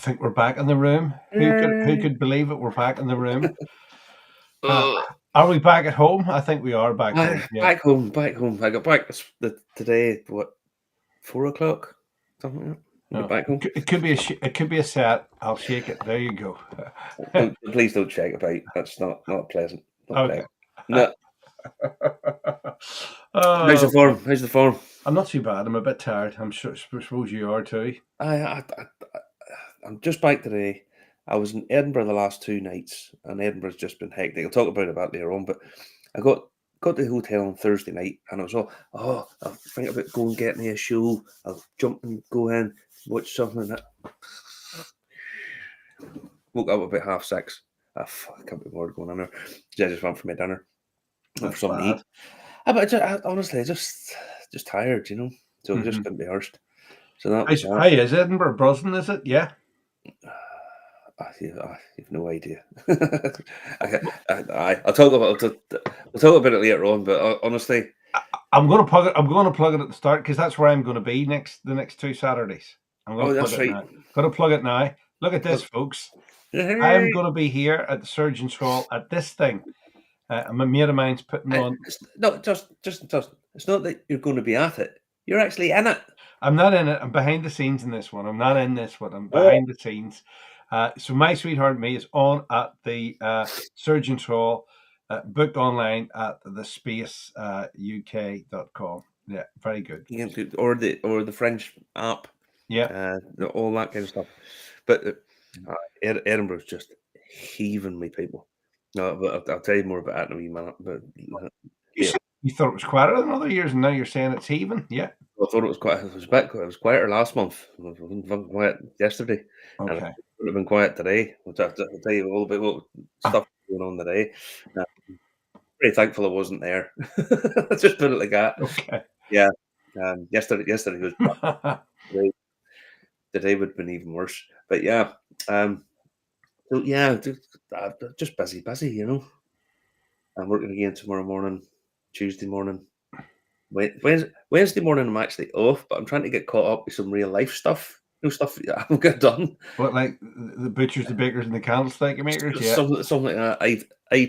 think we're back in the room. Who could believe it? We're back in the room. Are we back at home? I think we are back home. Yeah. Back home. I got back today. What, 4 o'clock? Something like that. No, Back home. It could be a set. I'll shake it. There you go. Please don't shake a bite. That's not pleasant. Not Okay. pleasant. No. How's the form? I'm not too bad. I'm a bit tired. I suppose you are too. I'm just back today. I was in Edinburgh the last 2 nights, and Edinburgh's just been hectic. I'll talk about that later on. But I got to the hotel on Thursday night, and I was all, I'll think about going and getting me a show. I'll jump and go in, watch something. Woke up about 6:30. I can't be bothered going in there. I just went for my dinner. Went for something to eat. But honestly, just tired, you know. So I just couldn't be arsed. So that was How is Edinburgh? Buzzing, is it? Yeah. I have no idea. I'll talk about it later on. But honestly, I'm going to plug it. I'm going to plug it at the start because that's where I'm going to be the next 2 Saturdays. I'm going to plug it now. Going to plug it now. Look at this, folks. I am going to be here at the Surgeons Hall at this thing. A mate of mine's putting on. Just. It's not that you're going to be at it. You're actually in it. I'm not in it. I'm behind the scenes in this one. I'm not in this one. I'm behind the scenes. So My Sweetheart Me is on at the Surgeons Hall, booked online at thespaceuk.com. Yeah, very good. Or the French app. Yeah. All that kind of stuff. But Edinburgh's just heaving me, people. No, but I'll tell you more about that in a wee minute. But you thought it was quieter than other years, and now you're saying it's heaving. Yeah. I thought it was quiet. It was quieter last month. It was quiet yesterday. Okay. And it would have been quiet today. I'll tell you a little bit what stuff going on today. Pretty thankful I wasn't there. Let's just put it like that. Okay. Yeah. Yesterday was today would have been even worse. But yeah. So yeah, just busy, you know. I'm working again tomorrow morning, Tuesday morning. Wednesday morning I'm actually off, but I'm trying to get caught up with some real life stuff. No stuff that I haven't got done. What, like the butchers, the bakers, and the candlestick makers? Yeah. Something like that. Eye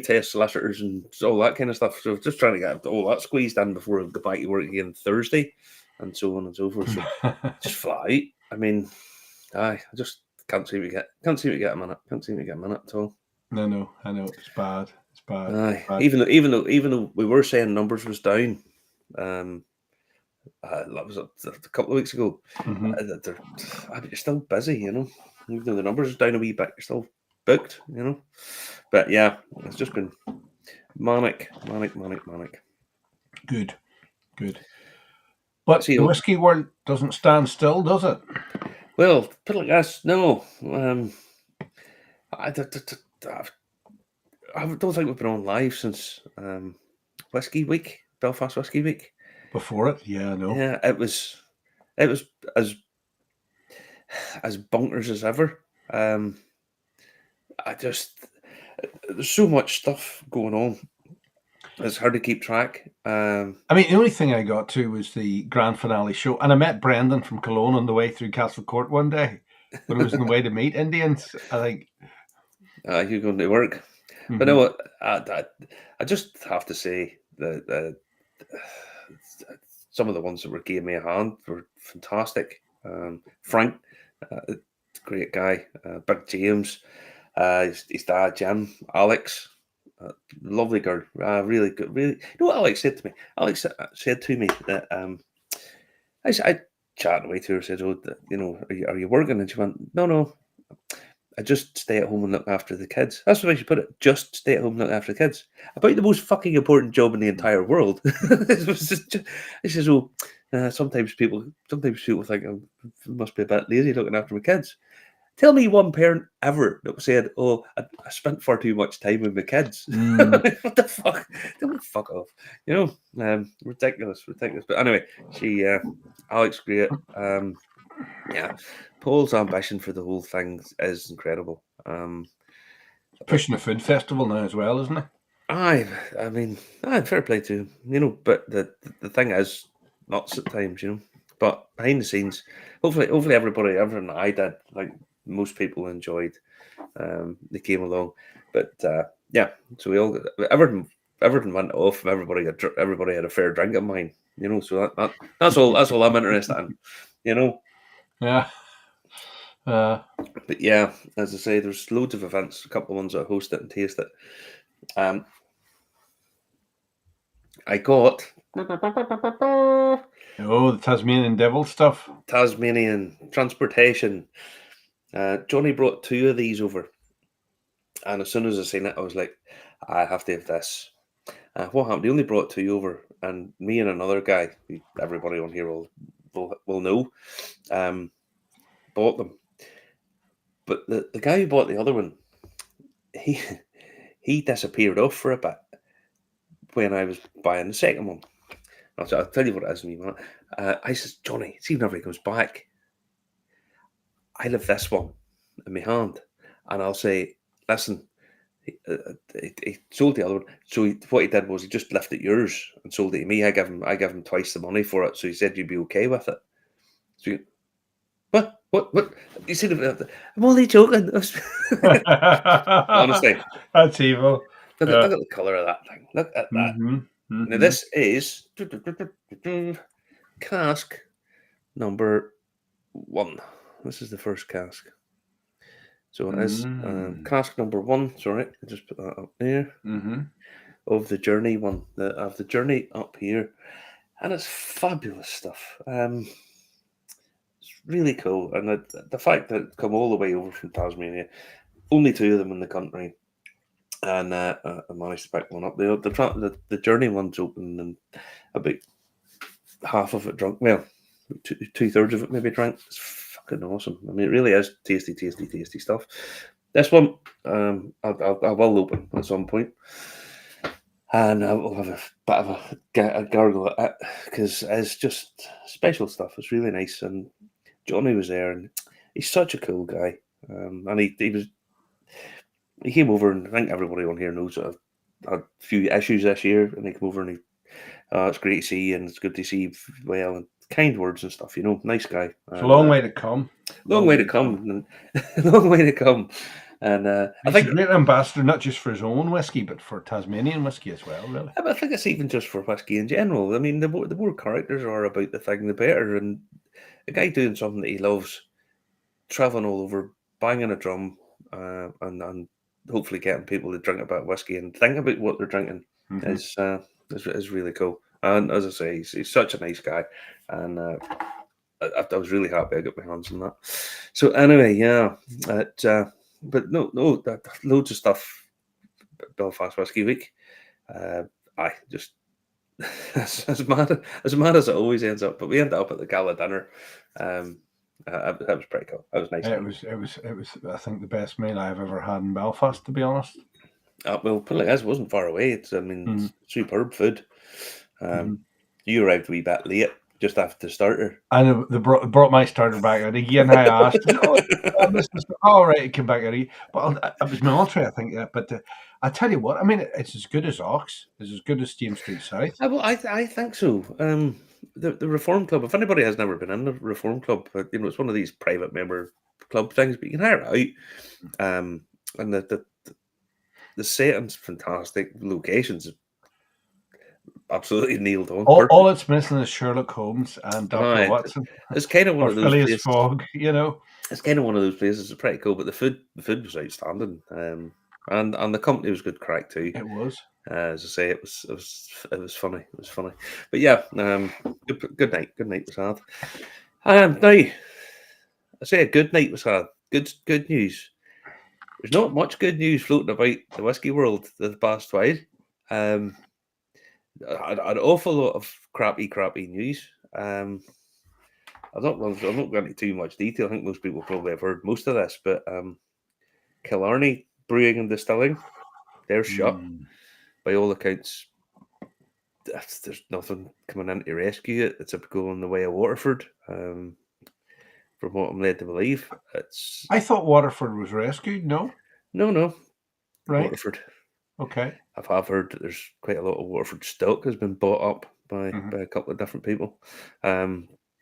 test solicitors and all that kind of stuff. So just trying to get all that squeezed in before I go back to work again Thursday, and so on and so forth. So just fly. I mean, I just can't seem to get a minute. Can't seem to get a minute at all. No, I know it's bad. It's bad. Even though we were saying numbers was down, that was a couple of weeks ago. You're still busy, you know. Even though the numbers are down a wee bit, you're still booked, you know. But yeah, it's just been manic. Good. But the whiskey world doesn't stand still, does it? Well, put it like this, no. I don't think we've been on live since Whiskey Week, Belfast Whiskey Week. Before it, yeah, I know. Yeah, it was as bonkers as ever. There's so much stuff going on. It's hard to keep track. I mean, the only thing I got to was the grand finale show, and I met Brendan from Cologne on the way through Castle Court one day when I was on the way to meet Indians. I think you're going to work, but no, I just have to say that some of the ones that gave me a hand were fantastic. Frank, great guy. Big James, his dad Jim, Alex. Lovely girl, really good. Really, you know what Alex said to me? Alex said to me that I chatted away to her. Said, "Oh, you know, are you working?" And she went, "No, I just stay at home and look after the kids." That's the way she put it. Just stay at home and look after the kids. About the most fucking important job in the entire world. He says, "Oh, sometimes people think I must be a bit lazy looking after my kids." Tell me one parent ever that said, "Oh, I spent far too much time with my kids." What the fuck? Don't fuck off. You know, ridiculous. But anyway, Alex, great. Yeah, Paul's ambition for the whole thing is incredible. Pushing a food festival now as well, isn't it? I mean, fair play to him, you know. But the thing is, nuts at times, you know. But behind the scenes, hopefully everything I did, like most people enjoyed. They came along, but yeah. So we all everything went off. Everybody had a fair drink of mine. So that's all. That's all I'm interested in. Yeah. But yeah, as I say, there's loads of events. A couple of ones that I hosted and tasted. I got the Tasmanian Devil stuff. Tasmanian transportation. Johnny brought 2 of these over, and as soon as I seen it, I was like, I have to have this. What happened? He only brought 2 over, and me and another guy, who everybody on here will know, bought them. But the guy who bought the other one, he disappeared off for a bit when I was buying the second one. I'll tell you what it is in a minute. I says, Johnny, see whenever he comes back, I'll have this one in my hand, and I'll say, listen, he sold the other one. So what he did was he just lifted yours and sold it to me. I gave him twice the money for it. So he said you'd be okay with it. So what? You said I'm only joking. Honestly, that's evil. Look at the colour of that thing. Look at that. Now this is cask number 1. This is the first cask. So it is cask number 1. Sorry, I just put that up there. Of the Journey one. Of the Journey up here. And it's fabulous stuff. It's really cool. And the fact that it come all the way over from Tasmania, only 2 of them in the country. And I managed to pick one up. The Journey one's open and about half of it drunk. Well, 2/3 of it maybe drank. It's fucking awesome. I mean, it really is tasty stuff. This one, I will open at some point, and I will have a bit of a gargle at it because it's just special stuff. It's really nice, and Johnny was there, and he's such a cool guy. And he came over, and I think everybody on here knows that I've had a few issues this year, and he came over and it's great to see you, and it's good to see you well, and kind words and stuff, nice guy. It's a long way to come. Long way to come. Long way to come. And I think he's a great ambassador, not just for his own whiskey, but for Tasmanian whiskey as well, really. I think it's even just for whiskey in general. I mean, the more characters are about the thing, the better. And a guy doing something that he loves, traveling all over, banging a drum, and hopefully getting people to drink a bit of whiskey and think about what they're drinking is really cool. And as I say, he's such a nice guy, and I was really happy I got my hands on that. So anyway, yeah, but no, loads of stuff. Belfast Whiskey Week. I just as mad as it always ends up, but we ended up at the gala dinner. That was pretty cool. That was nice. It was. I think the best meal I've ever had in Belfast, to be honest. Well, put it like this, it wasn't far away. It's superb food. You arrived a wee bit late, just after the starter. And they brought my starter back out again. I asked, all right, it came back out again. But it was my entree, I think. Yeah. But I tell you what, I mean, it's as good as Ox. It's as good as James Street South. Well, I think so. The Reform Club, if anybody has never been in the Reform Club, it's one of these private member club things, but you can hire it out. And the setting's fantastic. Locations absolutely nailed on. All it's missing is Sherlock Holmes and Dr. Watson. It's kind of one of those places. Fogg, It's kind of one of those places. It's pretty cool, but the food was outstanding. And the company was good crack too. It was. As I say, it was funny. It was funny. But yeah, good night. Good night was had. Now, I say a good night was had. Good news. There's not much good news floating about the whiskey world the past while. An awful lot of crappy news. I'm not going into too much detail. I think most people probably have heard most of this, but Killarney Brewing and Distilling, they're shut. By all accounts, there's nothing coming in to rescue it. It's going the way of Waterford, from what I'm led to believe. I thought Waterford was rescued. No. Right. Waterford. Okay. I've heard that there's quite a lot of Waterford stock has been bought up by a couple of different people.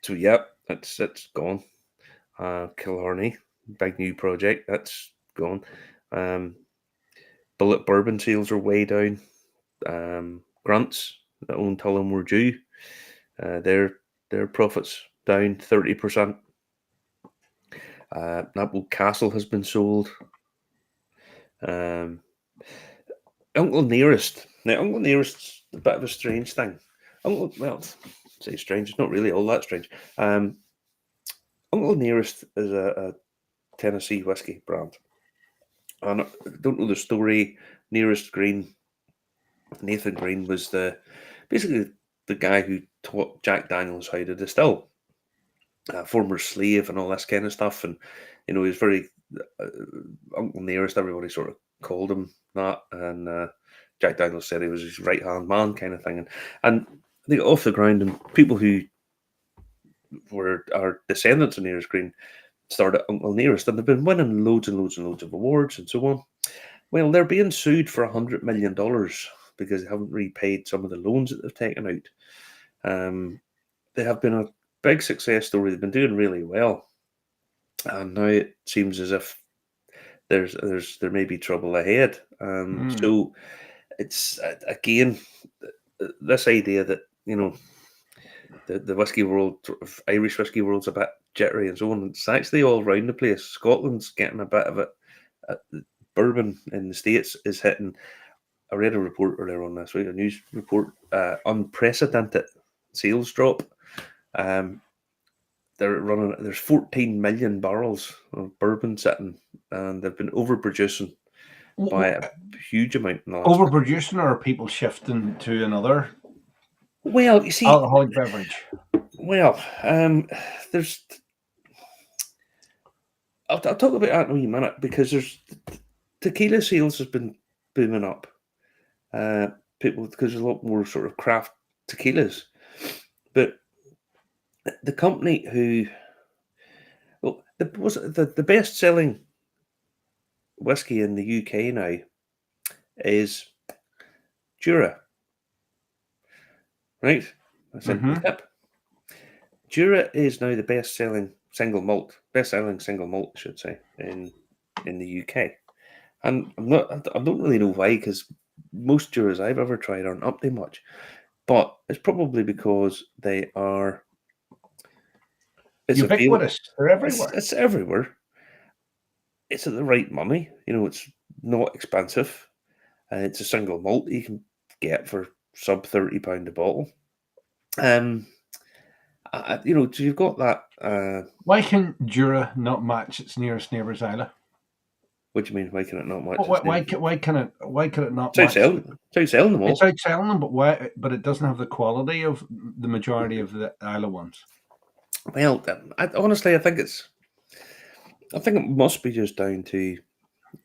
So yeah, it's gone. Killarney, big new project, that's gone. Bullet bourbon sales are way down. Grants that own Tullamore Dew, their profits down 30%. Napple Castle has been sold. Uncle Nearest. Now, Uncle Nearest's a bit of a strange thing. Well, say strange, it's not really all that strange. Uncle Nearest is a Tennessee whiskey brand. And I don't know the story. Nearest Green, Nathan Green was basically the guy who taught Jack Daniels how to distill. Former slave and all this kind of stuff, and he was very Uncle Nearest. Everybody sort of called him that, and Jack Daniels said he was his right hand man, kind of thing. And they got off the ground, and people who are descendants of Nearest Green started Uncle Nearest, and they've been winning loads and loads and loads of awards and so on. Well, they're being sued for $100 million because they haven't repaid some of the loans that they've taken out. They have been a big success story. They've been doing really well, and now it seems as if there may be trouble ahead. So it's again this idea that the whiskey world, Irish whiskey world's a bit jittery and so on. It's actually all around the place. Scotland's getting a bit of it. Bourbon in the States is hitting. I read a report earlier on this week, a news report, unprecedented sales drop. They're running. There's 14 million barrels of bourbon sitting, and they've been overproducing by a huge amount. Overproducing, or are people shifting to another? Well, you see, alcoholic beverage. Well, there's. I'll talk about that in a wee minute, because there's tequila sales has been booming up. People, because there's a lot more sort of craft tequilas, but the company who, the best selling whiskey in the UK now is Jura. Right? That's it. Tip. Jura is now the best-selling single malt, I should say, in the UK. And I don't really know why, because most Juras I've ever tried aren't up to much. But it's probably because they are. It's ubiquitous. They're everywhere. It's everywhere. It's at the right money. It's not expensive. It's a single malt you can get for sub £30 a bottle. So you've got that. Why can Jura not match its nearest neighbour's Islay? What do you mean? Why can it not match? Why can it not? It's outselling them all. It's outselling them, but why? But it doesn't have the quality of the majority of the Islay ones. Well, honestly, I think it must be just down to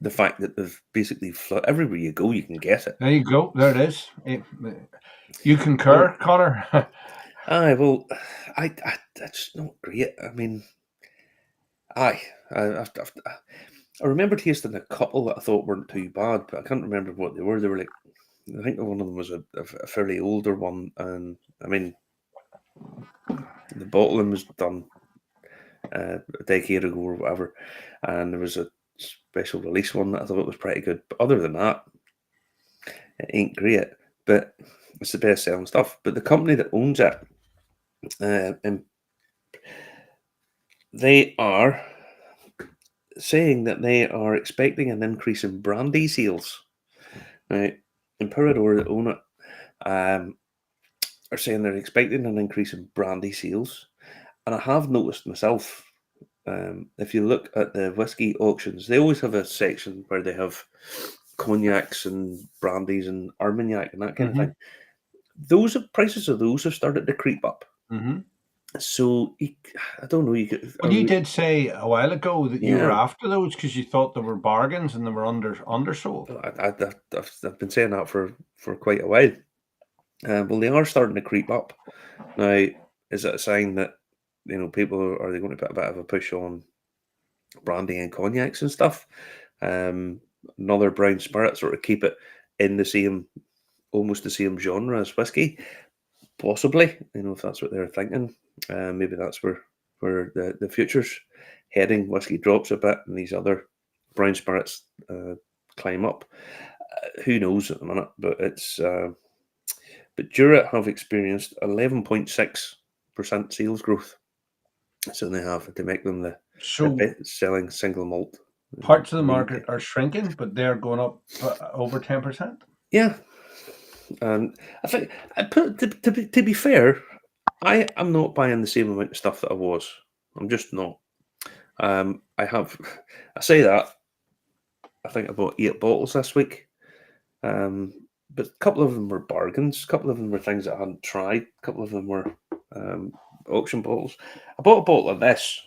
the fact that they've basically everywhere you go, you can get it. There you go. There it is. You concur, Connor? Well, that's not great. I mean, I remember tasting a couple that I thought weren't too bad, but I can't remember what they were. They were like, I think one of them was a fairly older one, and I mean, the bottling was done a decade ago or whatever, and there was a special release one that I thought was pretty good. But other than that, it ain't great. But it's the best selling stuff. But the company that owns it, they are saying that they are expecting an increase in brandy sales. Now, Emperador that own it are saying they're expecting an increase in brandy sales. And I have noticed myself, if you look at the whiskey auctions, they always have a section where they have cognacs and brandies and Armagnac and that kind of thing. Those prices of those have started to creep up. So I don't know. You did say a while ago that you were after those because you thought they were bargains and they were undersold. I've been saying that for quite a while. Well, they are starting to creep up now. Is it a sign that people are they going to put a bit of a push on brandy and cognacs and stuff? Another brown spirit, sort of keep it in almost the same genre as whiskey, possibly. If that's what they're thinking. Maybe that's where the future's heading. Whiskey drops a bit, and these other brown spirits climb up. Who knows at the minute? But it's but Jura have experienced 11.6% sales growth. So they make them the best-selling single malt. Parts of the market are shrinking, but they're going up over 10%. Yeah, and I think to be fair, I am not buying the same amount of stuff that I was. I'm just not. I say that. I think I bought 8 bottles this week. But a couple of them were bargains. A couple of them were things that I hadn't tried. A couple of them were auction bottles. I bought a bottle of this.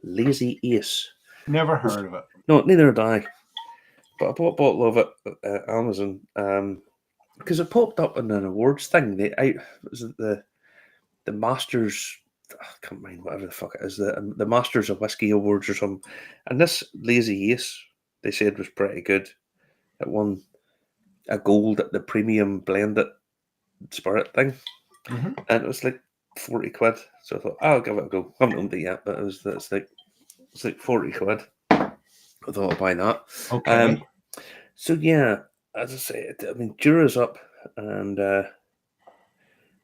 Lazy Ace. Never heard of it. No, neither had I. But I bought a bottle of it at Amazon because it popped up in an awards thing. Was it the Masters? I can't mind whatever the fuck it is. The Masters of Whiskey Awards or something. And this Lazy Ace, they said, was pretty good. It won a gold at the premium blended spirit thing, and it was like 40 quid. So I thought, I'll give it a go. I haven't owned it yet, but it's like 40 quid. I thought I'd buy that. Okay. So yeah, as I say, I mean, Jura's up, and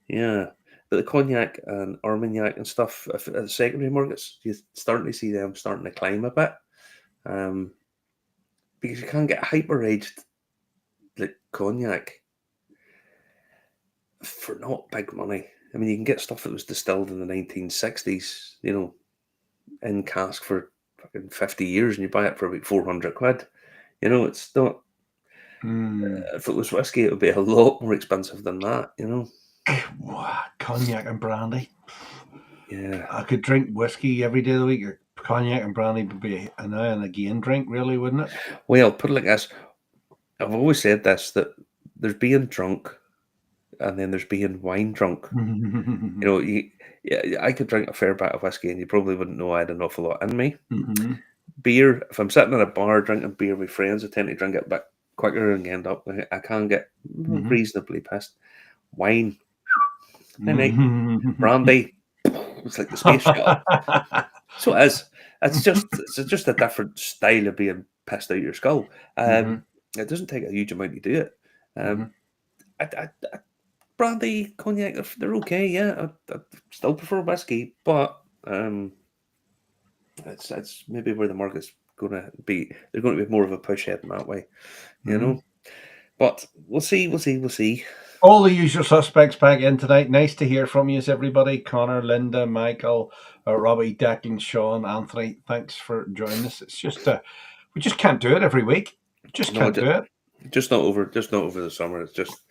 yeah, but the cognac and Armagnac and stuff at the secondary markets, you're starting to see them starting to climb a bit, because you can't get hyper aged like cognac for not big money. I mean, you can get stuff that was distilled in the 1960s, in cask for fucking 50 years, and you buy it for about 400 quid. It's not. If it was whiskey, it would be a lot more expensive than that. Cognac and brandy. Yeah, I could drink whiskey every day of the week. Cognac and brandy would be a now and again drink, really, wouldn't it? Well, put it like this. I've always said this, that there's being drunk, and then there's being wine drunk. I could drink a fair bit of whiskey, and you probably wouldn't know I had an awful lot in me. Beer, if I'm sitting in a bar drinking beer with friends, I tend to drink it a bit quicker and end up. I can get reasonably pissed. Wine, brandy, it's like the space shuttle. So it is. It's just a different style of being pissed out your skull. It doesn't take a huge amount to do it. Brandy, cognac, they're okay. Yeah, I still prefer whiskey, but it's maybe where the market's going to be. There's going to be more of a push heading that way, But we'll see. All the usual suspects back in tonight. Nice to hear from you, everybody. Connor, Linda, Michael, Robbie, Declan, Sean, Anthony. Thanks for joining us. It's just we just can't do it every week. Just can't do it. Just not over the summer. It's just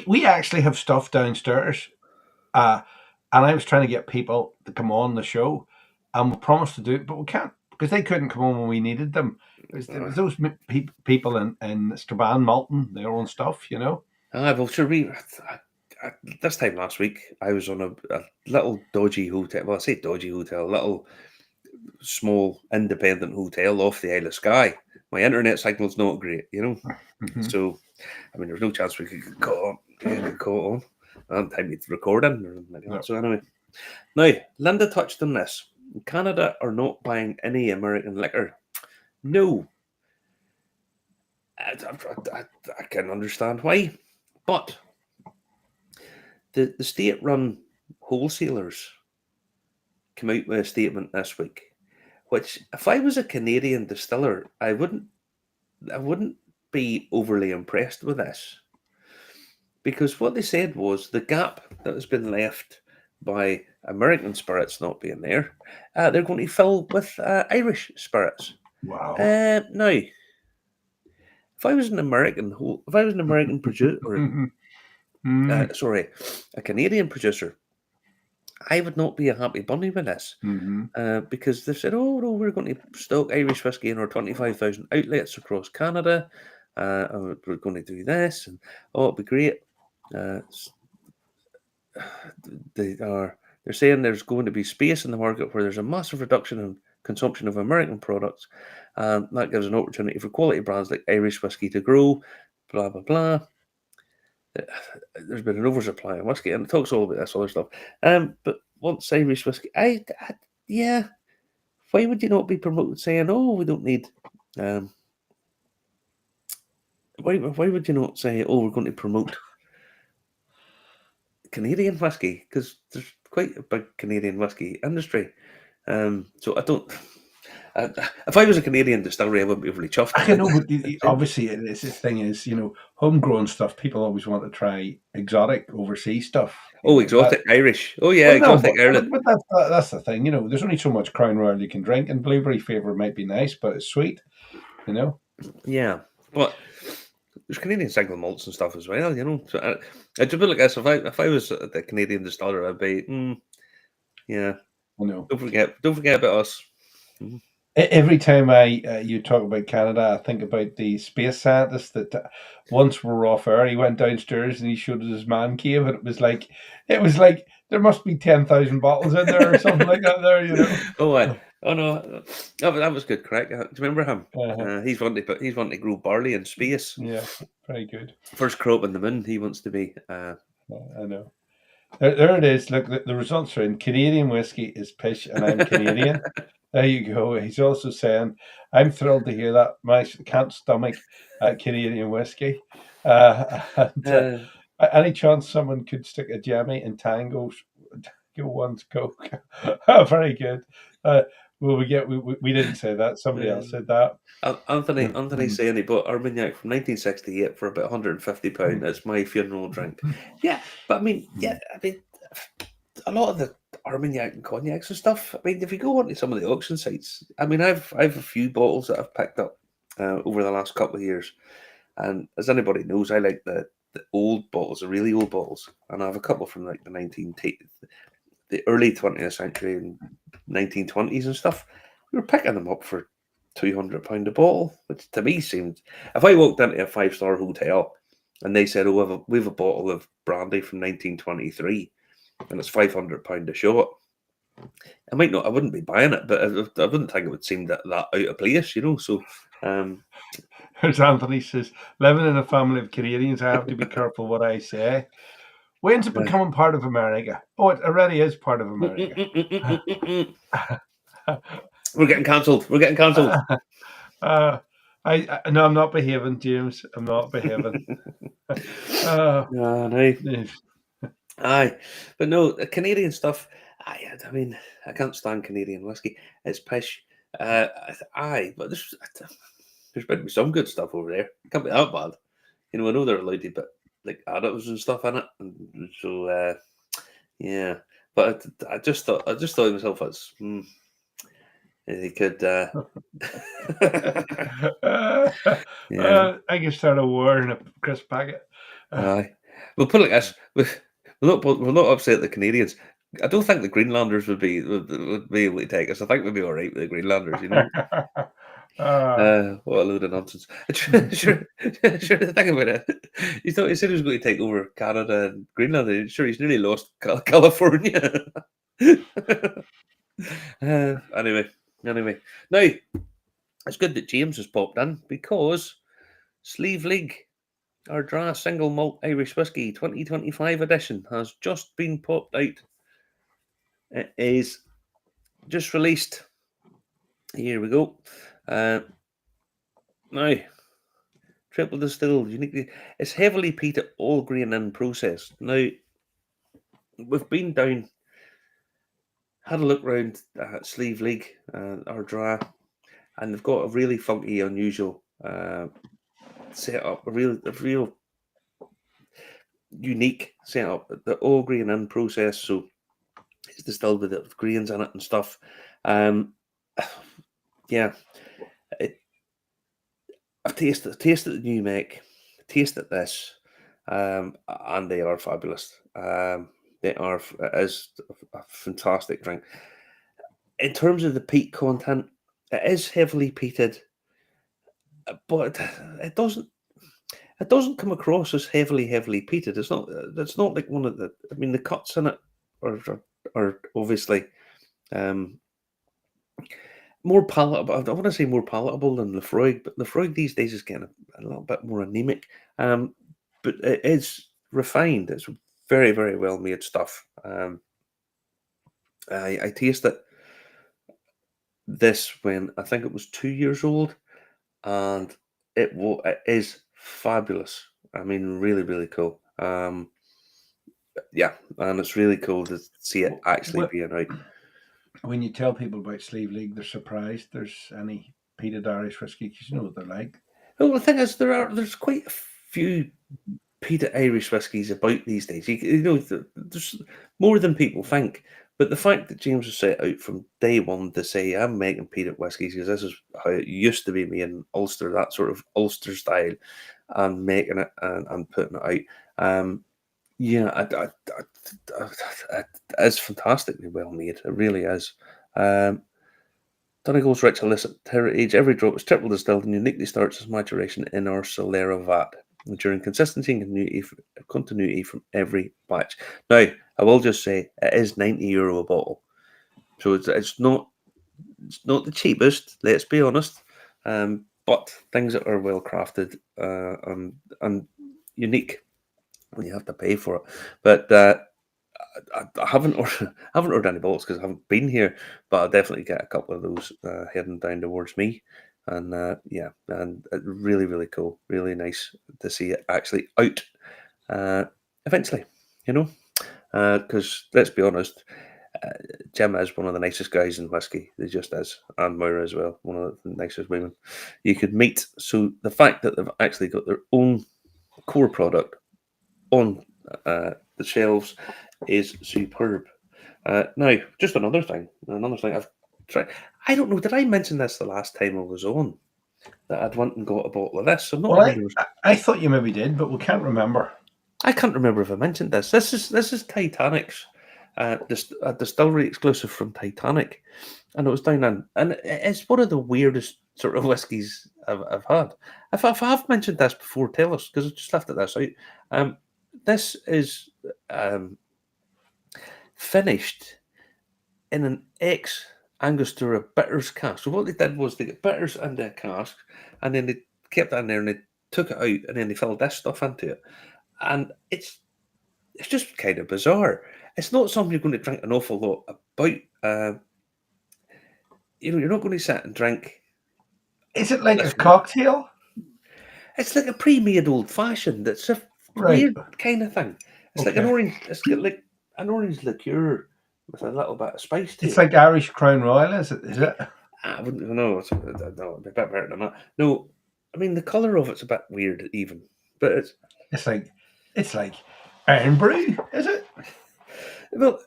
we actually have stuff downstairs, and I was trying to get people to come on the show, and we promised to do it, but we can't because they couldn't come on when we needed them. There was those people in Strabane, Malton, their own stuff, Well, sure. This time last week, I was on a little dodgy hotel. Well, I say dodgy hotel, a little small independent hotel off the Isle of Skye. My internet signal's not great, So, I mean, there's no chance we could get caught on. I haven't time to record in or anything like that. No. So anyway, now Linda touched on this. Canada are not buying any American liquor. No. I can understand why, but the state-run wholesalers come out with a statement this week, which, if I was a Canadian distiller, I wouldn't be overly impressed with this, because what they said was the gap that has been left by American spirits not being there, they're going to fill with Irish spirits. Wow. Now, if I was an American producer, a Canadian producer, I would not be a happy bunny with this, because they've said, "Oh no, we're going to stock Irish whiskey in our 25,000 outlets across Canada. And we're going to do this, and it'll be great." They're saying there's going to be space in the market where there's a massive reduction in consumption of American products, and that gives an opportunity for quality brands like Irish whiskey to grow. Blah blah blah. there's been an oversupply of whiskey, and it talks all about this other stuff. But once Irish whiskey, yeah, why would you not be promoted saying, "Oh, we don't need"? Why would you not say, "Oh, we're going to promote Canadian whiskey"? Because there's quite a big Canadian whiskey industry. So I don't. If I was a Canadian distillery, I wouldn't be really chuffed. I know, but obviously, the thing is, homegrown stuff. People always want to try exotic overseas stuff. Exotic Irish. Oh yeah, well, exotic Ireland. But that's the thing. There's only so much Crown Royal you can drink, and blueberry flavour might be nice, but it's sweet. Yeah, but there's Canadian single malts and stuff as well. So I'd be like this. If I was the Canadian distiller, I'd be, yeah. I know. Don't forget about us. Every time you talk about Canada, I think about the space scientist that once we're off air. He went downstairs and he showed us his man cave, and it was like there must be 10,000 bottles in there or something like that. There, Oh no, that was good, correct? Do you remember him? He's wanting to grow barley in space. Yeah, very good. First crop on the moon. He wants to be. I know. There it is. Look, the results are in. Canadian whiskey is pish, and I'm Canadian. There you go. He's also saying, "I'm thrilled to hear that. I can't stomach Canadian whiskey." Any chance someone could stick a jammy in Tango One's Coke? Very good. Well, we didn't say that. Somebody else said that. Anthony saying he bought Armagnac from 1968 for about £150. It's my funeral drink. Yeah, but I mean, a lot of the Armagnac and cognacs and stuff. I mean, if you go onto some of the auction sites, I mean, I've a few bottles that I've picked up over the last couple of years, and as anybody knows, I like the old bottles, the really old bottles, and I have a couple from like the early 20th century and 1920s and stuff. We were picking them up for £200 a bottle, which to me seemed, if I walked into a 5-star hotel and they said, "Oh, we have a bottle of brandy from 1923 and it's £500 a shot," I wouldn't be buying it, but I wouldn't think it would seem that out of place, So, as Anthony says, living in a family of Canadians, I have to be careful what I say. When's it becoming part of America? Oh, it already is part of America. We're getting cancelled. No, I'm not behaving, James. I'm not behaving. No. Aye, but no, the Canadian stuff. I mean, I can't stand Canadian whiskey. It's pish. But there's been some good stuff over there. It can't be that bad. I know they're allowed to put like additives and stuff in it, and so yeah. But I just thought to myself, it's he could. I can start a war in a crisp packet. Aye, we'll put it like this. We'll not upset the Canadians. I don't think the Greenlanders would be able to take us. I think we'd be all right with the Greenlanders, What a load of nonsense. Sure, the thing about it, he said he was going to take over Canada and Greenland. Sure, he's nearly lost California. Anyway. Now, it's good that James has popped in because Sleeve League, our Dra Single Malt Irish Whiskey 2025 edition, has just been popped out. It is just released. Here we go. Now, triple distilled, uniquely, it's heavily peated, all grain in process. Now, we've been down, had a look around Sleeve League, our Dra, and they've got a really funky, unusual setup, a real unique setup. The all grain in process, so it's distilled with the grains in it and stuff. Yeah, I've tasted the new make, tasted this, and they are fabulous. It is a fantastic drink. In terms of the peat content, it is heavily peated, but it doesn't come across as heavily peated. It's not like one of the. I mean, the cuts in it are obviously more palatable. I want to say more palatable than Lefroy, but Lefroy these days is getting a little bit more anemic. But it is refined. It's very, very well made stuff. I tasted this when I think it was 2 years old, and it is fabulous. I mean, really, really cool. Yeah, and it's really cool to see it actually being out. When you tell people about Sleeve League, they're surprised there's any peated Irish whiskey because you know what they're like. Well, the thing is, there's quite a few peated Irish whiskies about these days. You know, there's more than people think. But the fact that James was set out from day one to say, I'm making peated whiskies because this is how it used to be made in Ulster, that sort of Ulster style, and making it and putting it out. Yeah, it's fantastically well made. It really is. Donegal's rich illicit heritage. Every drop is triple distilled and uniquely starts its maturation in our Solera vat, ensuring consistency and continuity from every batch. Now, I will just say it is €90 a bottle, so it's not the cheapest. Let's be honest, but things that are well crafted and unique, when you have to pay for it. But I haven't ordered any bottles because I haven't been here, but I'll definitely get a couple of those heading down towards me. And yeah, and really, really cool, really nice to see it actually out eventually. You know, because let's be honest, Gemma is one of the nicest guys in whiskey. He just is, and Moira as well, one of the nicest women you could meet. So the fact that they've actually got their own core product on the shelves is superb. Now, just another thing I've tried. I don't know, did I mention this the last time I was on? That I'd went and got a bottle of this. I'm not Well, I thought you maybe did, but we can't remember. I can't remember if I mentioned this. This is Titanic's, a distillery exclusive from Titanic, and it was down in, and it's one of the weirdest sort of whiskies I've had. If I have mentioned this before, tell us, because I just left this out. This is finished in an ex Angostura bitters cask. So what they did was they got bitters into a cask, and then they kept that in there, and they took it out, and then they filled this stuff into it, and it's just kind of bizarre. It's not something you're going to drink an awful lot about. You're not going to sit and drink. Is it like a cocktail? It's like a pre-made old fashioned. It's a weird kind of thing. It's like an orange. It's like an orange liqueur with a little bit of spice to it. It's like Irish Crown Royal, is it? I wouldn't know. It'd be a bit better than that. No, I mean the colour of it's a bit weird, even, but it's like iron brew, is it? Well,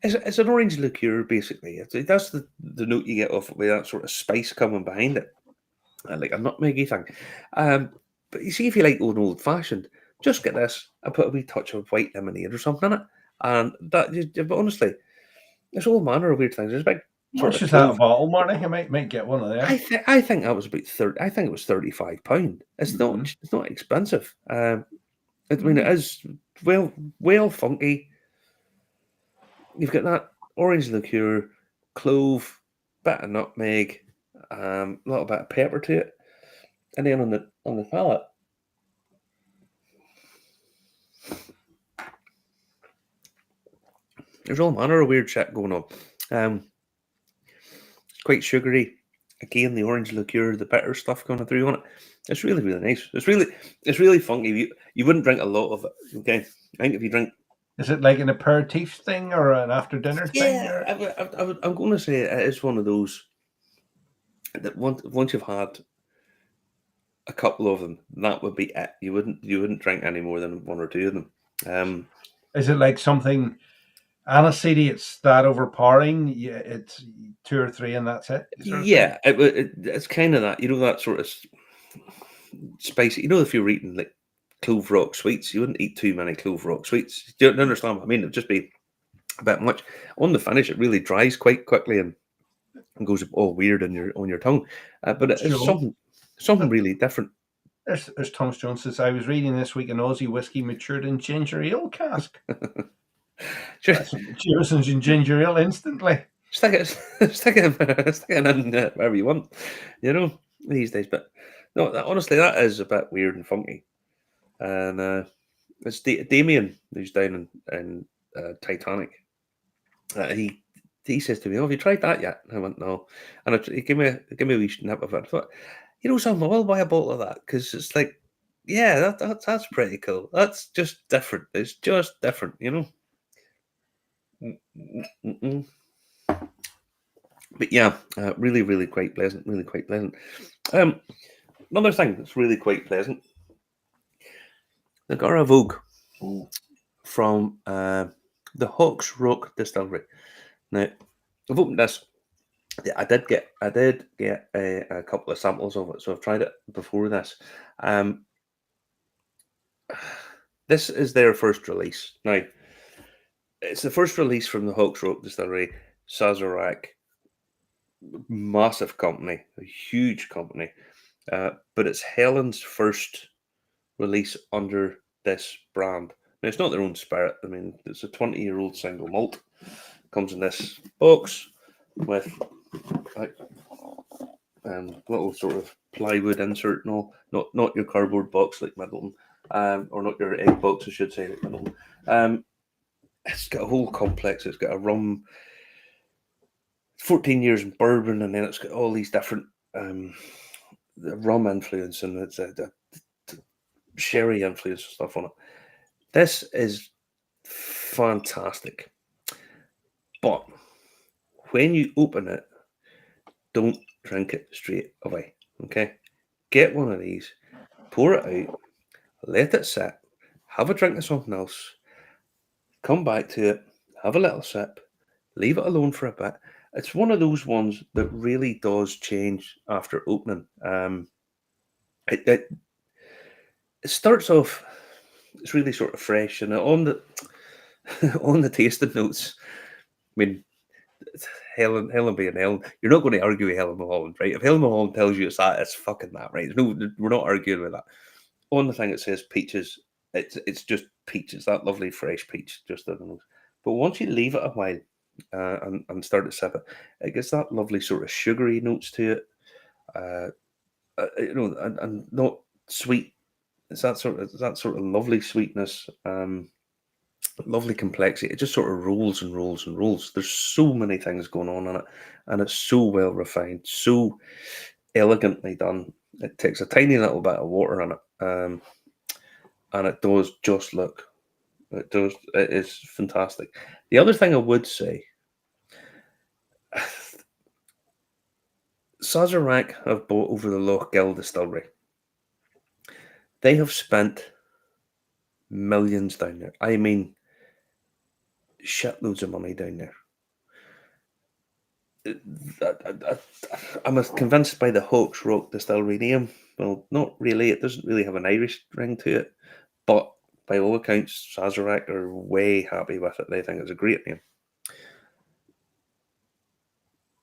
it's an orange liqueur basically. That's the note you get off with that sort of spice coming behind it, like a nutmeggy thing. But you see, if you like old fashioned, just get this and put a wee touch of white lemonade or something in it, and that. But honestly, there's all manner of weird things. There's big. What's just that a bottle, Marty? I might get one of them. I think that was about 30. I think it was £35. It's not expensive. I mean, it is well funky. You've got that orange liqueur, clove, bit of nutmeg, a little bit of pepper to it, and then on the palate, there's all manner of weird shit going on. It's quite sugary. Again, the orange liqueur, the bitter stuff going through on it. It's really, really nice. It's really funky. You wouldn't drink a lot of it. Okay, I think if you drink. Is it like an aperitif thing or an after dinner thing? Yeah, I'm going to say it is one of those that once you've had a couple of them, that would be it. You wouldn't drink any more than one or two of them. Is it like something aniseedy? It's that overpowering. Yeah, it's 2 or 3 and that's it. Yeah, it's kind of that. You know, that sort of spicy. You know, if you're eating like Clove Rock sweets, you wouldn't eat too many Clove Rock sweets. Do you understand what I mean? It'd just be a bit much. On the finish, it really dries quite quickly and goes all weird on your tongue. But it's something really different. There's Thomas Jones says, I was reading this week an Aussie whiskey matured in ginger ale cask. Jameson's in ginger ale instantly. Stick it in wherever you want, you know, these days. But no, honestly, that is a bit weird and funky. And It's Damien, who's down in Titanic. He says to me, "Oh, have you tried that yet?" And I went, "No." And he gave me a wee snip of it. I thought, you know something, I will buy a bottle of that because it's like, yeah, that's pretty cool. That's just different. It's just different, you know. Mm-mm. But yeah, really, really quite pleasant. Really quite pleasant. Another thing that's really quite pleasant. The Gara Vogue from the Hawks Rock Distillery. Now, I've opened this. I did get a couple of samples of it, so I've tried it before this. This is their first release. Now, it's the first release from the Hawks Rock Distillery, Sazerac, massive company, a huge company, but it's Helen's first release under this brand. Now, it's not their own spirit. I mean, it's a 20-year-old single malt. Comes in this box with like little sort of plywood insert and all. Not your cardboard box like Middleton, or not your egg box, I should say, like Middleton. It's got a whole complex. It's got a rum, 14 years in bourbon, and then it's got all these different rum influence, and it's a sherry influence and stuff on it. This is fantastic. But when you open it, don't drink it straight away. Okay? Get one of these, pour it out, let it sit, have a drink of something else, come back to it, have a little sip, leave it alone for a bit. It's one of those ones that really does change after opening. It starts off, it's really sort of fresh, and on the on the tasting notes, I mean, Helen being Helen, you're not going to argue with Helen Mulholland, right? If Helen Mulholland tells you it's that, it's fucking that, right? No, we're not arguing with that. On the thing it says peaches, it's just peaches, that lovely fresh peach, just in the nose. But once you leave it a while and start to sip it, it gets that lovely sort of sugary notes to it, you know, and not sweet. It's that sort of lovely sweetness. Lovely complexity. It just sort of rolls and rolls and rolls. There's so many things going on in it, and it's so well refined, so elegantly done. It takes a tiny little bit of water in it, and it does just look. It does. It is fantastic. The other thing I would say, Sazerac have bought over the Loch Gill distillery. They have spent millions down there. I mean, shitloads of money down there. I'm convinced by the Hawks Rock Distillery name. Well, not really. It doesn't really have an Irish ring to it. But by all accounts, Sazerac are way happy with it. They think it's a great name.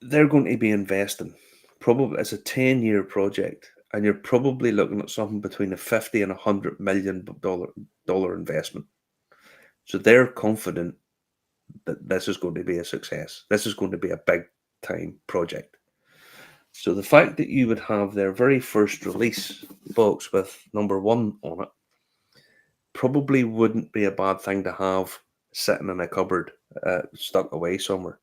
They're going to be investing. Probably it's a 10-year project, and you're probably looking at something between a $50 and $100 million investment. So they're confident that this is going to be a success. This is going to be a big time project. So the fact that you would have their very first release box with number 1 on it probably wouldn't be a bad thing to have sitting in a cupboard, stuck away somewhere.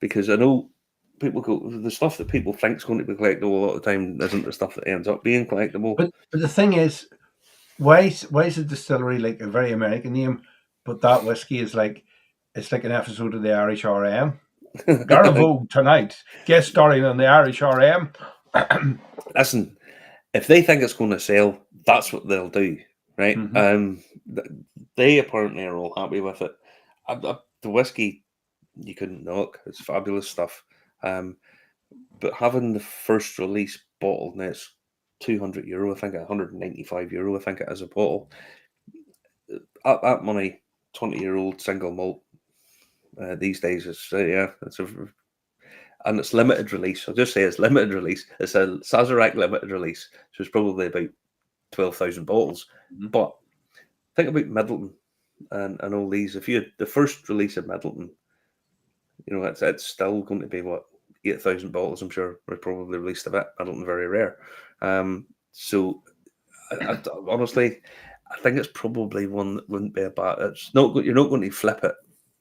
Because I know people go, the stuff that people think is going to be collectible a lot of the time isn't the stuff that ends up being collectible. But the thing is, why is a distillery like a very American name, but that whiskey is like, it's like an episode of the Irish RM. Gara Vogue tonight, guest starring on the Irish RM. Listen, if they think it's going to sell, that's what they'll do, right? They apparently are all happy with it. The whiskey, you couldn't knock. It's fabulous stuff. But having the first release bottle, now it's €200, I think, €195, I think it is a bottle. At that money, 20-year-old single malt these days is and it's limited release. I'll just say it's limited release. It's a Sazerac limited release, so it's probably about 12,000 bottles. But think about Middleton and all these. If you had the first release of Middleton, you know, it's still going to be what, 8,000 bottles. I'm sure we've probably released a bit. Middleton very rare. So I honestly, I think it's probably one that wouldn't be a bad. It's not. You're not going to flip it.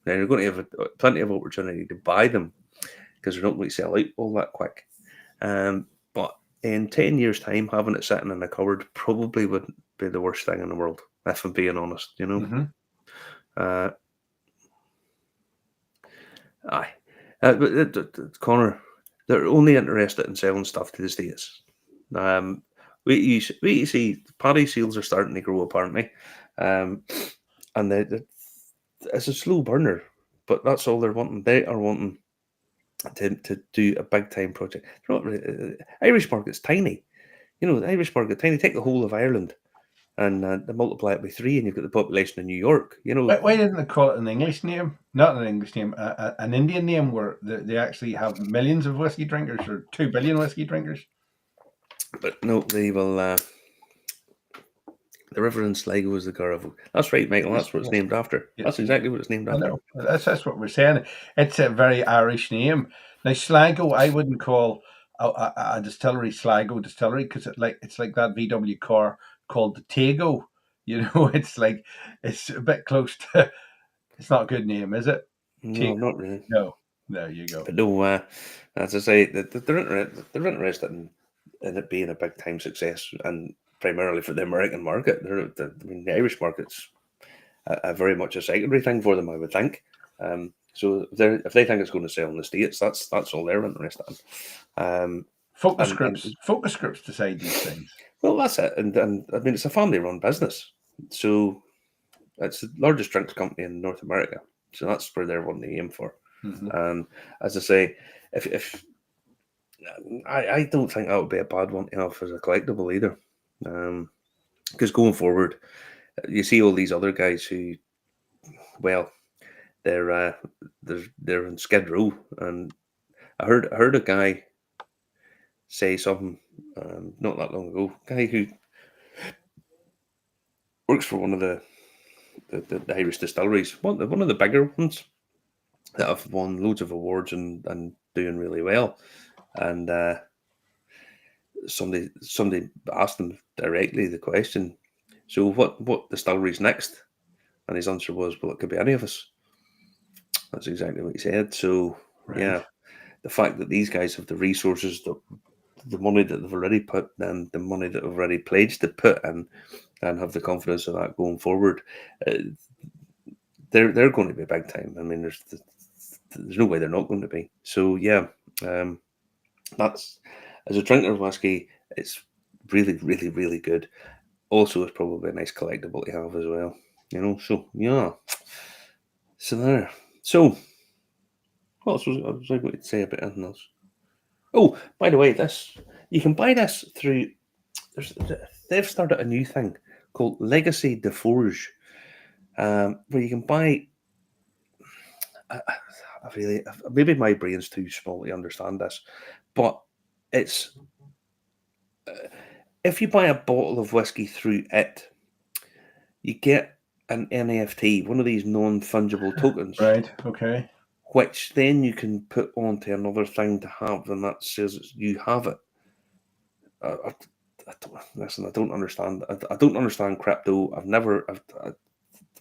Then you're going to have plenty of opportunity to buy them because they're not going to sell out all that quick. But in 10 years' time, having it sitting in a cupboard probably wouldn't be the worst thing in the world, if I'm being honest. You know. Mm-hmm. Aye. But Connor, they're only interested in selling stuff to the States. We see paddy seals are starting to grow apparently, and it's a slow burner, but that's all they're wanting. They are wanting to do a big time project. Not really, Irish market's tiny. You know, the Irish market tiny. Take the whole of Ireland and multiply it by 3, and you've got the population of New York. You know, why didn't they call it an English name? Not an English name, an Indian name where they actually have millions of whiskey drinkers or 2 billion whiskey drinkers. But no, they will. The river in Sligo is the Garavel. That's right, Michael. That's what it's named after. Yes. That's exactly what it's named after. I know. That's what we're saying. It's a very Irish name. Now Sligo, I wouldn't call a distillery Sligo distillery because it's like that VW car called the Tego. You know, it's a bit close to. It's not a good name, is it? No, Tego. Not really. No, there you go. But no, as I say, they're interested in it being a big time success, and primarily for the American market. I mean, the Irish market's a very much a secondary thing for them, I would think. So if they think it's going to sell in the States, that's all they're interested in. Focus groups decide these things. Well, that's it, and I mean, it's a family-run business, so it's the largest drinks company in North America, so that's where they're wanting to aim for. Mm-hmm. And as I say, if I don't think that would be a bad one to have as a collectible either, because going forward, you see all these other guys who, well, they're in Skid Row, and I heard a guy say something not that long ago. A guy who works for one of the Irish distilleries, one of the bigger ones that have won loads of awards and doing really well, and somebody asked him directly the question, so what distillery's next? And his answer was, well, it could be any of us. That's exactly what he said. So right. Yeah, the fact that these guys have the resources, the money that they've already put, and the money that they've already pledged to put in, and have the confidence of that going forward, they're going to be big time. I mean, there's no way they're not going to be. So yeah, that's, as a drinker of whiskey, it's really, really, really good. Also, it's probably a nice collectible to have as well. You know, so yeah. So there. So, what else was I going to say about anything else? Oh, by the way, you can buy this through. They've started a new thing called Legacy de Forge, where you can buy. Maybe my brain's too small to understand this, but it's if you buy a bottle of whiskey through it, you get an NFT, one of these non-fungible tokens. Right. Okay. Which then you can put onto another thing to have, and that says you have it. I don't understand. I don't understand crypto.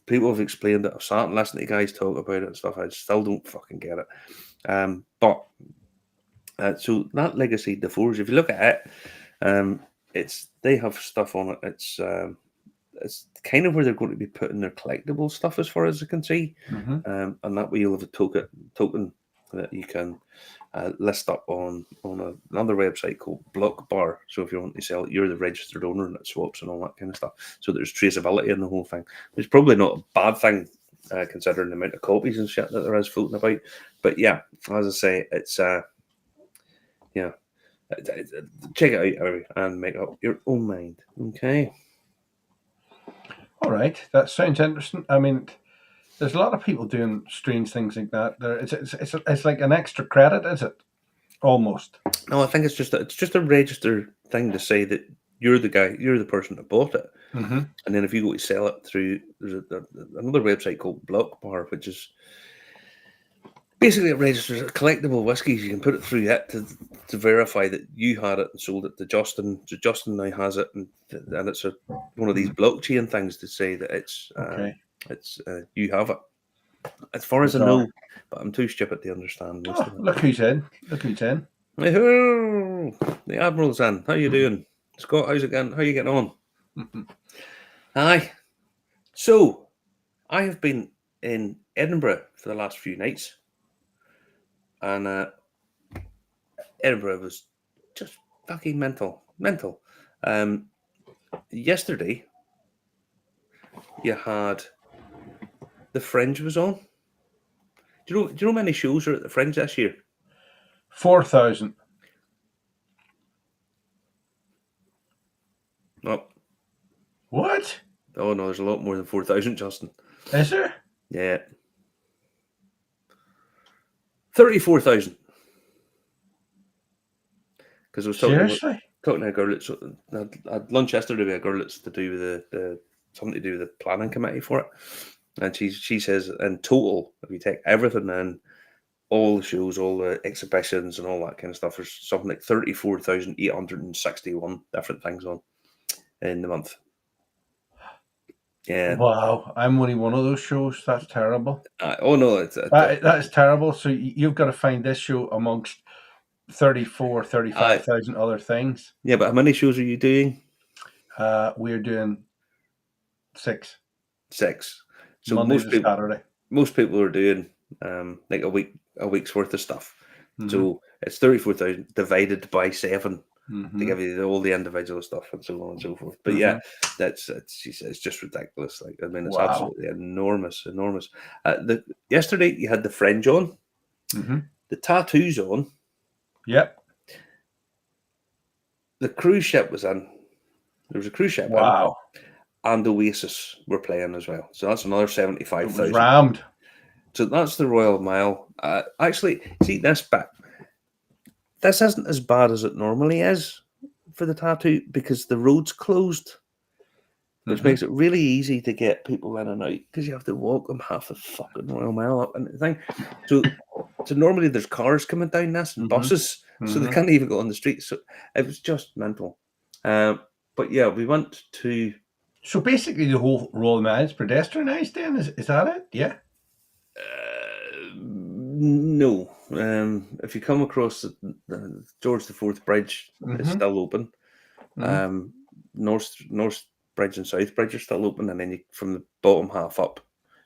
People have explained it. I've sat and listened to guys talk about it and stuff. I still don't fucking get it. But so that Legacy de Forge, if you look at it, they have stuff on it. It's kind of where they're going to be putting their collectible stuff, as far as I can see. Mm-hmm. And that way you'll have a token that you can list up on another website called Block Bar. So if you want to sell it, you're the registered owner, and it swaps and all that kind of stuff. So there's traceability in the whole thing. It's probably not a bad thing considering the amount of copies and shit that there is floating about. But yeah, as I say, it's yeah. Check it out and make up your own mind. Okay. All right, that sounds interesting. I mean, there's a lot of people doing strange things like that. It's like an extra credit, is it? Almost. No, I think it's just a register thing to say that you're the guy, you're the person that bought it, mm-hmm. And then if you go to sell it through, there's another website called Block Bar, which is Basically, it registers collectible whiskies. You can put it through it to verify that you had it and sold it to Justin. So Justin now has it, and it's one of these blockchain things to say that it's you have it. As far as I know, but I'm too stupid to understand most of it. Look who's in! Look who's in! The Admiral's in. How you doing, Scott? How's it going? How you getting on? Aye. So, I have been in Edinburgh for the last few nights. And Edinburgh was just fucking mental. Yesterday, you had the Fringe was on. Do you know how many shows are at the Fringe this year? 4,000. No. What? Oh no, there's a lot more than 4,000, Justin. Is there? Yeah. 34,000. Because I was talking to a girl I had lunch yesterday with a girl that's to do with the something to do with the planning committee for it. And she says in total, if you take everything in, all the shows, all the exhibitions and all that kind of stuff, there's something like 34,861 different things on in the month. Yeah. Wow, I'm only one of those shows. That's terrible. Oh no, that is terrible. So you've got to find this show amongst 35,000 other things. Yeah, but how many shows are you doing? We're doing 6. 6. So Monday to Saturday. Most people are doing like a week's worth of stuff. Mm-hmm. So it's 34,000 divided by 7 to give you all the individual stuff and so on and so forth. But yeah, she says it's just ridiculous. Like, I mean, it's absolutely enormous. Yesterday you had the Fringe on, the Tattoos on. Yep. The cruise ship was in. There was a cruise ship. Wow. And Oasis were playing as well. So that's another 75,000. Rammed. So that's the Royal Mile. Actually, see this bit. This isn't as bad as it normally is for the Tattoo because the road's closed, which makes it really easy to get people in and out because you have to walk them half the fucking Royal Mile up and the thing. So normally there's cars coming down this and buses, so they can't even go on the street. So it was just mental. But yeah, we went to. So basically, the whole Royal Mile is pedestrianised. Then is that it? Yeah. No. If you come across the George IV Bridge, it's still open. North Bridge and South Bridge are still open, and then from the bottom half up,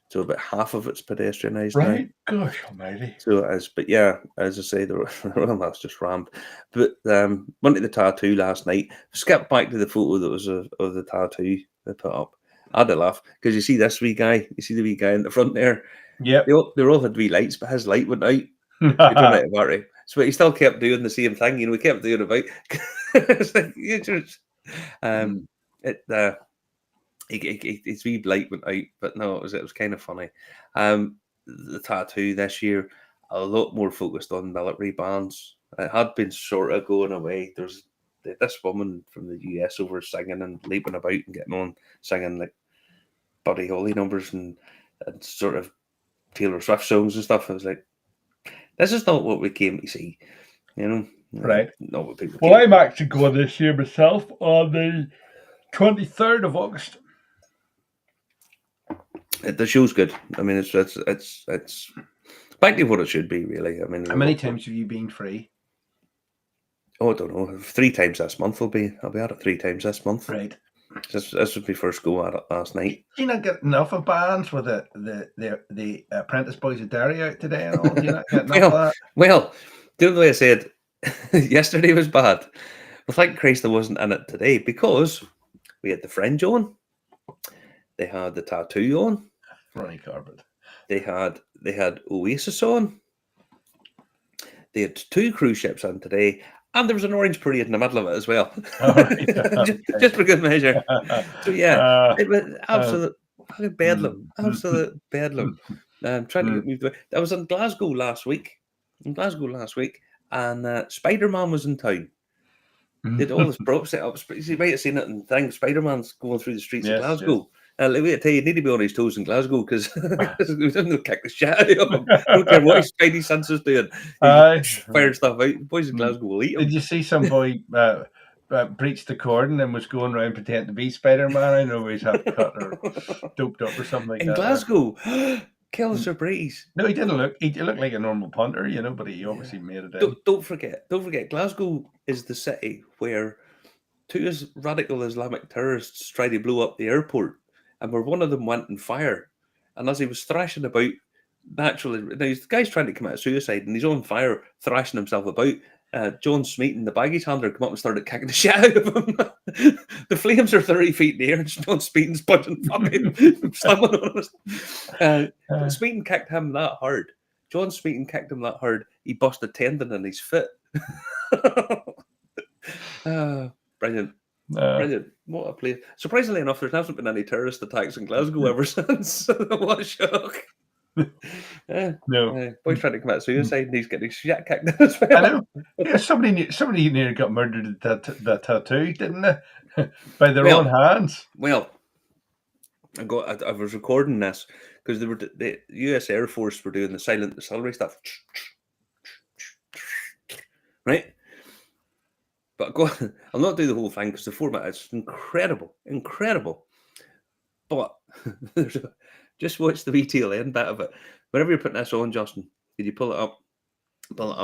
so about half of it's pedestrianised. Right, now. Gosh almighty. So it is, but yeah, as I say, the Royal Mile's just rammed. But went to the Tattoo last night. Skipped back to the photo that was of the Tattoo they put up. I had to laugh because you see this wee guy. You see the wee guy in the front there. Yeah, they all had wee lights, but his light went out. He turned out a battery, so he still kept doing the same thing. You know, he kept doing about. It's like his wee light went out, but no, it was kind of funny. The Tattoo this year a lot more focused on military bands. It had been sort of going away. There's this woman from the US over singing and leaping about and getting on singing like Buddy Holly numbers and sort of Taylor Swift songs and stuff. I was like, this is not what we came to see, you know? Right. Not what people. Well, I'm actually going this year myself on the 23rd of August. The show's good. I mean, it's back to what it should be, really. I mean, how many times have you been free? Oh, I don't know. 3 times this month. I'll be at it 3 times this month. Right. This was my first go at it last night. Do you not get enough of bands with the Apprentice Boys of Derry out today and all? Do you not get enough of that? Well, the way I said yesterday was bad. Well, thank Christ I wasn't in it today because we had the Fringe on. They had the Tattoo on. Running carpet. They had Oasis on. They had 2 cruise ships on today. And there was an orange parade in the middle of it as well. Oh, right. just for good measure. So yeah, it was absolute bedlam. Absolute bedlam. Trying to get moved away. I was in Glasgow last week. And Spider-Man was in town. Did all this prop set up. You might have seen it in things. Spider-Man's going through the streets of Glasgow. Let me tell you, you need to be on his toes in Glasgow because he doesn't kick the shit out of him. I don't care what his spidey sense is doing. He's firing stuff out. Boys in Glasgow will eat him. Did you see some boy breached the cordon and was going around pretending to be Spider-Man? I know he's half cut or doped up or something like in that. In Glasgow? Kill Sir Breeze. No, he didn't look. He looked like a normal punter, but he obviously made it in. Don't forget. Glasgow is the city where 2 radical Islamic terrorists tried to blow up the airport, and where one of them went on fire. And as he was thrashing about, naturally, now the guy's trying to commit suicide, and he's on fire, thrashing himself about. John Smeaton, the baggage handler, come up and started kicking the shit out of him. The flames are 30 feet in the air, and John Smeaton's punching fucking someone on us. Smeaton kicked him that hard. John Smeaton kicked him that hard, he busted a tendon in his foot. Brilliant. Brilliant. What a place. Surprisingly enough, there hasn't been any terrorist attacks in Glasgow ever since. What a shock. No. Boy's trying to commit suicide and he's getting shit kicked in as well. I know. Yeah, somebody nearly got murdered at that tattoo, didn't they? By their own hands. Well, I was recording this because the US Air Force were doing the silent distillery stuff. Right? But I'll not do the whole thing because the format is incredible. But just watch the tail end bit of it. Whenever you're putting this on, Justin, did you pull it up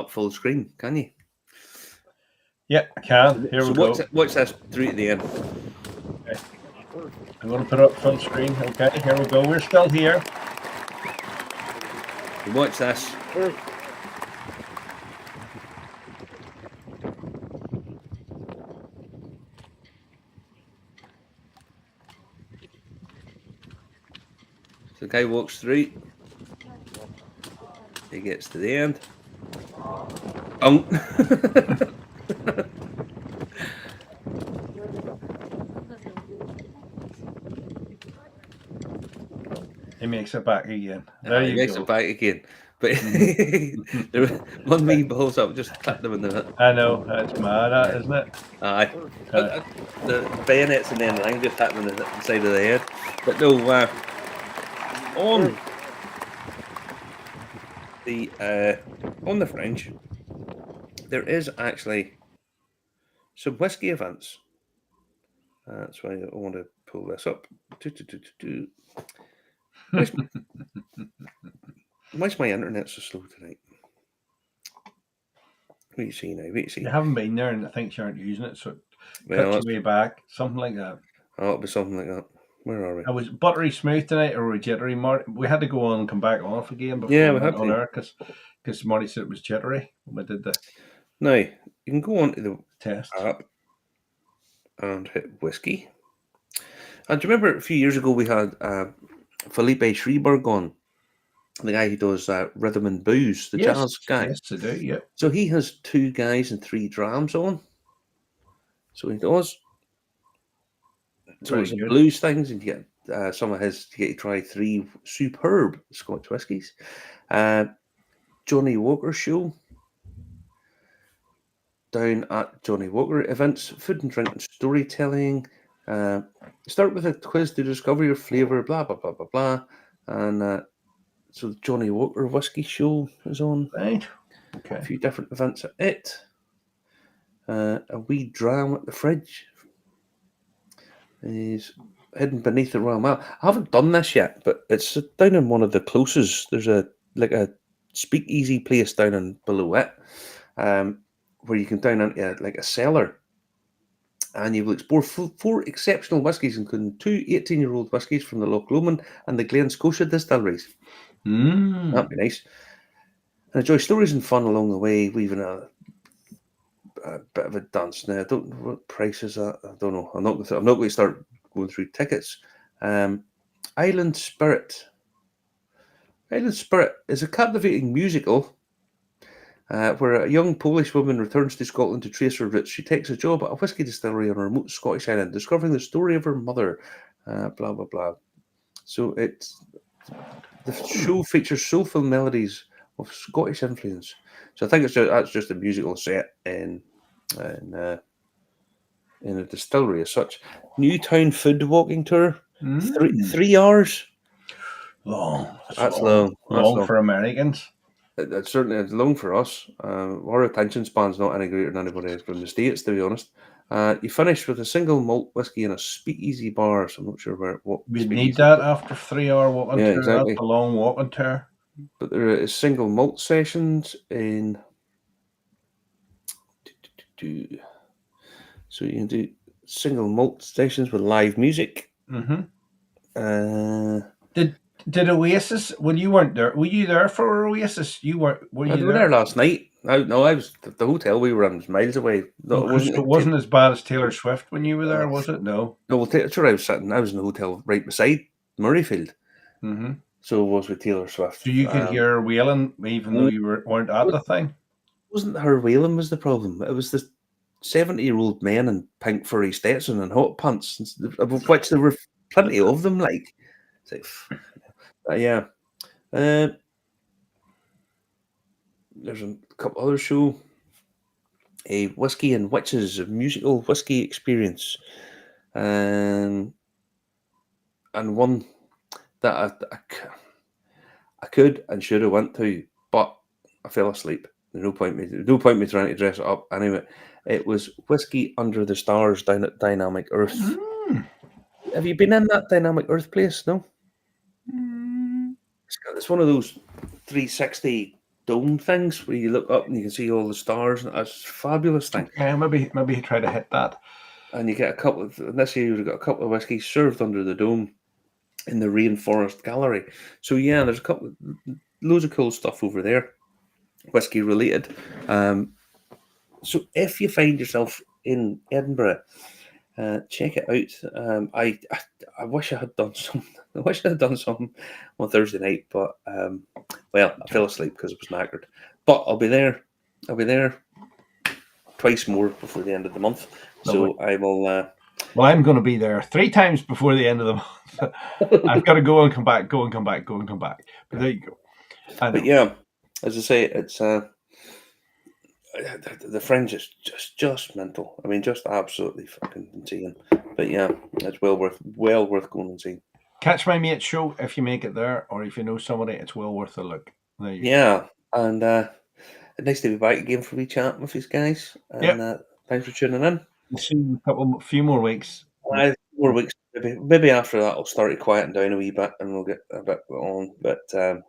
full screen? Can you? Yeah, I can. Here we go. Watch this through to the end. Okay. I'm going to put it up full screen. Okay, here we go. We're still here. Watch this. The guy walks through. He gets to the end. He makes it back again. He makes it back again. But one wee balls up, just clap them in the. I know, that's mad, isn't it? Aye. The bayonets and then line just hit them in the side of the head. But no, on the fringe, there is actually some whiskey events. That's why I want to pull this up. Why's my internet so slow tonight? What do you see now? You haven't been there, and I think you aren't using it, so it cuts you way back. Something like that. Oh, it'll be something like that. Where are we? I was buttery smooth tonight, or were we jittery? We had to go on and come back off again before we went on air because Marty said it was jittery when we did the. Now you can go on to the test app and hit whiskey. And do you remember a few years ago we had Felipe Schreiberg on, the guy who does Rhythm and Booze, the jazz guy. Yes, I do. Yeah. So he has 2 guys and 3 drams on. So he does. So it's blues things, and you get some of his. You get to try 3 superb Scotch whiskies. Johnny Walker show down at Johnny Walker events, food and drink and storytelling. Start with a quiz to discover your flavour. Blah blah blah blah blah. And so the Johnny Walker whiskey show is on. Right. Okay. A few different events at it. A wee dram at the fridge is hidden beneath the Royal Mile. I haven't done this yet, but it's down in one of the closes. There's a speakeasy place down in below it, where you can down into like a cellar, and you will explore 4 exceptional whiskies, including 2 18-year-old whiskies from the Loch Lomond and the Glen Scotia distilleries. That'd be nice. And enjoy stories and fun along the way, weaving a bit of a dance. Now, I don't know what price is that. I don't know. I'm not going to start going through tickets. Island Spirit. Island Spirit is a captivating musical where a young Polish woman returns to Scotland to trace her roots. She takes a job at a whiskey distillery on a remote Scottish island, discovering the story of her mother. Blah blah blah. So the show features soulful melodies of Scottish influence. So I think that's just a musical set in a distillery as such. Newtown food walking tour. 3 hours. Long. That's long. Long for Americans. It's certainly long for us. Our attention span's not any greater than anybody from the States, to be honest. You finish with a single malt whiskey in a speakeasy bar. So I'm not sure what we'd need that after 3 hour walking tour. Exactly. That's a long walking tour. But there is single malt sessions in. So you can do single malt sessions with live music. Did Oasis? Well, you weren't there. Were you there for Oasis? You were. Were you there last night? No, I was at the hotel. We were miles away. No, it wasn't as bad as Taylor Swift when you were there, was it? No. No, well, sure. I was in the hotel right beside Murrayfield. So it was with Taylor Swift. So you could hear her wailing even though you weren't at the thing? Wasn't her wailing was the problem. It was the 70-year-old men in pink furry Stetson and hot pants, of which there were plenty of them. Like, yeah. There's a couple other show. A Whiskey and Witches, a musical whiskey experience. And one that I could and should have went to, but I fell asleep. There's no point me trying to dress it up. Anyway, it was Whiskey Under the Stars down at Dynamic Earth. Have you been in that Dynamic Earth place? No? It's one of those 360 dome things where you look up and you can see all the stars. And it's a fabulous thing. Okay, maybe try to hit that. And you get a couple of, this year you've got a couple of whiskeys served under the dome in the Rainforest Gallery. So yeah, there's loads of cool stuff over there, whiskey related. So if you find yourself in Edinburgh, check it out. I wish I had done something. I wish I had done something on Thursday night, but well, I fell asleep because I was knackered. But I'll be there. I'll be there twice more before the end of the month. So I will. Well, I'm going to be there 3 times before the end of the month. I've got to go and come back, go and come back, go and come back. But there you go. But yeah, as I say, it's the fringe is just mental. I mean, just absolutely fucking insane. But yeah, it's well worth going and seeing. Catch my mate's show if you make it there, or if you know somebody, it's well worth a look. Yeah, and nice to be back again for a wee chat with these guys. And thanks for tuning in. We'll see you a few more weeks. More weeks, maybe after that, I'll start to quieten down a wee bit, and we'll get a bit on. But at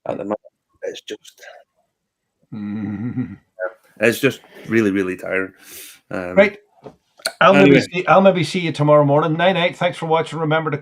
the moment, it's just. It's just really, really tiring. Right. I'll maybe see you tomorrow morning. Night. Thanks for watching. Remember to